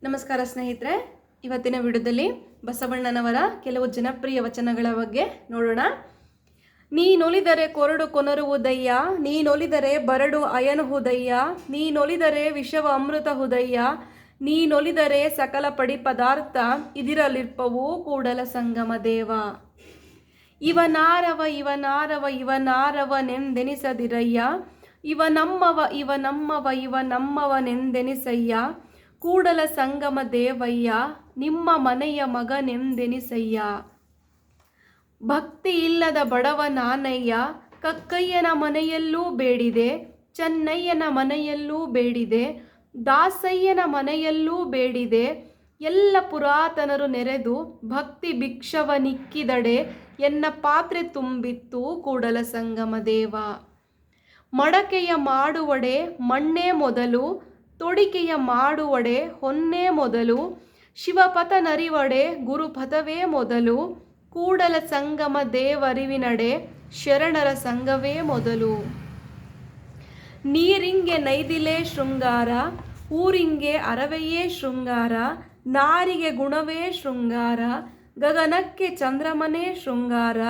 ನಮಸ್ಕಾರ ಸ್ನೇಹಿತರೆ, ಇವತ್ತಿನ ವಿಡಿಯೋದಲ್ಲಿ ಬಸವಣ್ಣನವರ ಕೆಲವು ಜನಪ್ರಿಯ ವಚನಗಳ ಬಗ್ಗೆ ನೋಡೋಣ. ನೀನೊಲಿದರೆ ಕೊರಡು ಕೊನರುವುದಯ್ಯ, ನೀನೊಲಿದರೆ ಬರಡು ಅಯನುವುದಯ್ಯ, ನೀನೊಲಿದರೆ ವಿಷವ ಅಮೃತ ಹುದಯ್ಯ, ನೀನೊಲಿದರೆ ಸಕಲ ಪಡಿ ಪದಾರ್ಥ ಇದಿರಲಿರ್ಪವು ಕೂಡಲ ಸಂಗಮ ದೇವ. ಇವನಾರವ ಇವನಾರವ ಇವನಾರವನೆಂದೆನಿಸದಿರಯ್ಯ, ಇವನಮ್ಮವ ಇವನಮ್ಮವ ಇವನಮ್ಮವನೆಂದೆನಿಸಯ್ಯ, ಕೂಡಲ ಸಂಗಮ ದೇವಯ್ಯ ನಿಮ್ಮ ಮನೆಯ ಮಗನೆಂದೆನಿಸಯ್ಯ. ಭಕ್ತಿ ಇಲ್ಲದ ಬಡವ ನಾನಯ್ಯ, ಕಕ್ಕಯ್ಯನ ಮನೆಯಲ್ಲೂ ಬೇಡಿದೆ, ಚೆನ್ನಯ್ಯನ ಮನೆಯಲ್ಲೂ ಬೇಡಿದೆ, ದಾಸಯ್ಯನ ಮನೆಯಲ್ಲೂ ಬೇಡಿದೆ, ಎಲ್ಲ ಪುರಾತನರು ನೆರೆದು ಭಕ್ತಿ ಭಿಕ್ಷವನಿಕ್ಕಿದಡೆ ಎನ್ನ ಪಾತ್ರೆ ತುಂಬಿತ್ತು ಕೂಡಲ ಸಂಗಮ ದೇವ. ಮಡಕೆಯ ಮಾಡುವಡೆ ಮಣ್ಣೇ ಮೊದಲು, ತೊಡಿಕೆಯ ಮಾಡುವಡೆ ಹೊನ್ನೇ ಮೊದಲು, ಶಿವಪಥ ನರಿವಡೆ ಗುರುಪಥವೇ ಮೊದಲು, ಕೂಡಲ ಸಂಗಮ ದೇವರಿವಿನಡೆ ಶರಣರ ಸಂಘವೇ ಮೊದಲು. ನೀರಿಂಗೆ ನೈದಿಲೇ ಶೃಂಗಾರ, ಊರಿಂಗೆ ಅರವೆಯೇ ಶೃಂಗಾರ, ನಾರಿಗೆ ಗುಣವೇ ಶೃಂಗಾರ, ಗಗನಕ್ಕೆ ಚಂದ್ರಮನೇ ಶೃಂಗಾರ,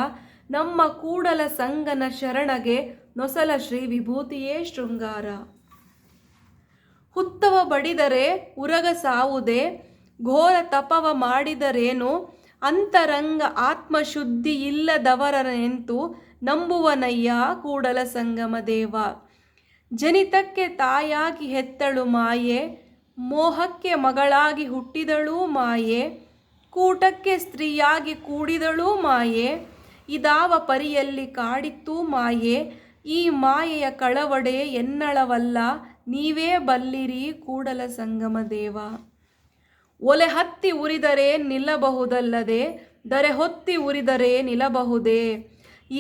ನಮ್ಮ ಕೂಡಲ ಸಂಗನ ಶರಣಗೆ ನೊಸಲ ಶ್ರೀ ವಿಭೂತಿಯೇ ಶೃಂಗಾರ. ಹುತ್ತವ ಬಡಿದರೆ ಉರಗ ಸಾವುದೇ, ಘೋರ ತಪವ ಮಾಡಿದರೇನು, ಅಂತರಂಗ ಆತ್ಮಶುದ್ಧಿ ಇಲ್ಲದವರನೆಂತು ನಂಬುವನಯ್ಯ ಕೂಡಲ ಸಂಗಮ ದೇವ. ಜನಿತಕ್ಕೆ ತಾಯಾಗಿ ಹೆತ್ತಳು ಮಾಯೆ, ಮೋಹಕ್ಕೆ ಮಗಳಾಗಿ ಹುಟ್ಟಿದಳು ಮಾಯೆ, ಕೂಟಕ್ಕೆ ಸ್ತ್ರೀಯಾಗಿ ಕೂಡಿದಳು ಮಾಯೆ, ಇದಾವ ಪರಿಯಲ್ಲಿ ಕಾಡಿತ್ತು ಮಾಯೆ, ಈ ಮಾಯೆಯ ಕಳವಡೆ ಎನ್ನಳವಲ್ಲ ನೀವೇ ಬಲ್ಲಿರಿ ಕೂಡಲ ಸಂಗಮ ದೇವ. ಒಲೆ ಹತ್ತಿ ಉರಿದರೆ ನಿಲ್ಲಬಹುದಲ್ಲದೆ, ದರೆ ಹೊತ್ತಿ ಉರಿದರೆ ನಿಲ್ಲಬಹುದೇ,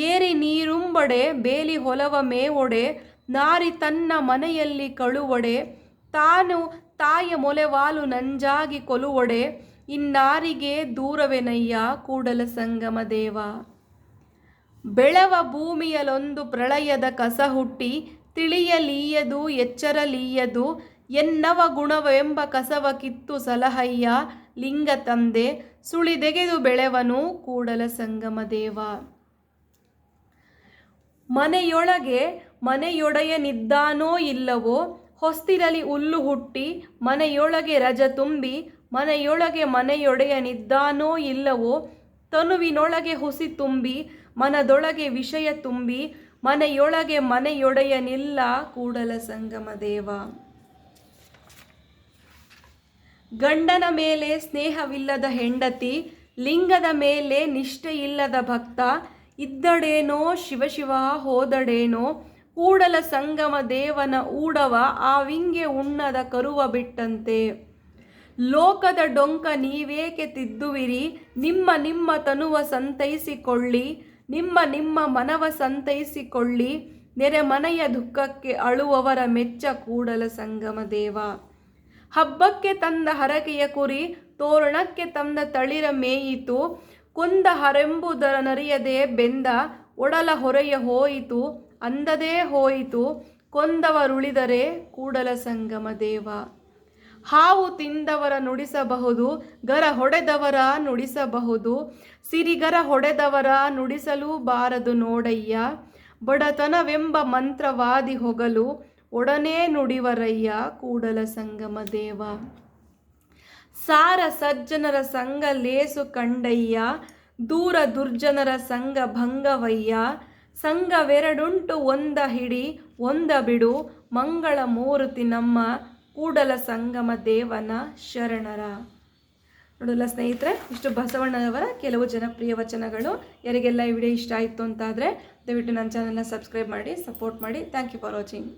ಏರಿ ನೀರುಂಬಡೆ ಬೇಲಿ ಹೊಲವ ಮೇವೊಡೆ, ನಾರಿ ತನ್ನ ಮನೆಯಲ್ಲಿ ಕಳುವಡೆ, ತಾನು ತಾಯ ಮೊಲೆವಾಲು ನಂಜಾಗಿ ಕೊಲುವಡೆ, ಇನ್ನಾರಿಗೆ ದೂರವೆನಯ್ಯ ಕೂಡಲ ಸಂಗಮ ದೇವ. ಬೆಳವ ಭೂಮಿಯಲೊಂದು ಪ್ರಳಯದ ಕಸ ಹುಟ್ಟಿ, ತಿಳಿಯಲೀಯದು ಎಚ್ಚರಲೀಯದು, ಎನ್ನವ ಗುಣವೆಂಬ ಕಸವ ಕಿತ್ತು ಸಲಹಯ್ಯ ಲಿಂಗ ತಂದೆ, ಸುಳಿದೆಗೆದು ಬೆಳೆವನು ಕೂಡಲ ಸಂಗಮ ದೇವ. ಮನೆಯೊಳಗೆ ಮನೆಯೊಡೆಯನಿದ್ದಾನೋ ಇಲ್ಲವೋ, ಹೊಸ್ತಿರಲಿ ಹುಲ್ಲು ಹುಟ್ಟಿ ಮನೆಯೊಳಗೆ ರಜ ತುಂಬಿ, ಮನೆಯೊಳಗೆ ಮನೆಯೊಡೆಯನಿದ್ದಾನೋ ಇಲ್ಲವೋ, ತನುವಿನೊಳಗೆ ಹುಸಿ ತುಂಬಿ ಮನದೊಳಗೆ ವಿಷಯ ತುಂಬಿ, ಮನೆಯೊಳಗೆ ಮನೆಯೊಡೆಯನಿಲ್ಲ ಕೂಡಲ ಸಂಗಮ ದೇವ. ಗಂಡನ ಮೇಲೆ ಸ್ನೇಹವಿಲ್ಲದ ಹೆಂಡತಿ, ಲಿಂಗದ ಮೇಲೆ ನಿಷ್ಠೆಯಿಲ್ಲದ ಭಕ್ತ, ಇದ್ದಡೇನೋ ಶಿವಶಿವ ಹೋದಡೇನೋ, ಕೂಡಲ ಸಂಗಮ ದೇವನ ಊಡವ ಆವಿಂಗೆ ಉಣ್ಣದ ಕರುವ ಬಿಟ್ಟಂತೆ. ಲೋಕದ ಡೊಂಕ ನೀವೇಕೆ ತಿದ್ದುವಿರಿ, ನಿಮ್ಮ ನಿಮ್ಮ ತನುವ ಸಂತೈಸಿಕೊಳ್ಳಿ, ನಿಮ್ಮ ನಿಮ್ಮ ಮನವ ಸಂತೈಸಿಕೊಳ್ಳಿ, ನೆರೆ ಮನೆಯ ದುಃಖಕ್ಕೆ ಅಳುವವರ ಮೆಚ್ಚ ಕೂಡಲ ಸಂಗಮ ದೇವ. ಹಬ್ಬಕ್ಕೆ ತಂದ ಹರಕೆಯ ಕುರಿ, ತೋರಣಕ್ಕೆ ತಂದ ತಳಿರ ಮೇಯಿತು, ಕೊಂದ ಹರೆಂಬುದರ ನರಿಯದೆ ಬೆಂದ, ಒಡಲ ಹೊರೆಯ ಹೋಯಿತು ಅಂದದೇ ಹೋಯಿತು, ಕೊಂದವರುಳಿದರೆ ಕೂಡಲ ಸಂಗಮ ದೇವ. ಹಾವು ತಿಂದವರ ನುಡಿಸಬಹುದು, ಗರ ಹೊಡೆದವರ ನುಡಿಸಬಹುದು, ಸಿರಿಗರ ಹೊಡೆದವರ ನುಡಿಸಲೂ ಬಾರದು ನೋಡಯ್ಯ, ಬಡತನವೆಂಬ ಮಂತ್ರವಾದಿ ಹೊಗಲು ಒಡನೆ ನುಡಿವರಯ್ಯ ಕೂಡಲ ಸಂಗಮ ದೇವ. ಸಾರ ಸಜ್ಜನರ ಸಂಘ ಲೇಸು ಕಂಡಯ್ಯ, ದೂರ ದುರ್ಜನರ ಸಂಘ ಭಂಗವಯ್ಯ, ಸಂಘವೆರಡುಂಟು ಒಂದ ಹಿಡಿ ಒಂದ ಬಿಡು, ಮಂಗಳ ಮೂರ್ತಿ ನಮ್ಮ ಕೂಡಲ ಸಂಗಮ ದೇವನ ಶರಣರ. ನೋಡಲ್ಲ ಸ್ನೇಹಿತರೆ, ಇಷ್ಟು ಬಸವಣ್ಣನವರ ಕೆಲವು ಜನಪ್ರಿಯ ವಚನಗಳು. ಯಾರಿಗೆಲ್ಲ ಈ ವಿಡಿಯೋ ಇಷ್ಟ ಆಯಿತು ಅಂತಾದರೆ ದಯವಿಟ್ಟು ನನ್ನ ಚಾನಲ್ನ ಸಬ್ಸ್ಕ್ರೈಬ್ ಮಾಡಿ, ಸಪೋರ್ಟ್ ಮಾಡಿ. Thank you for watching.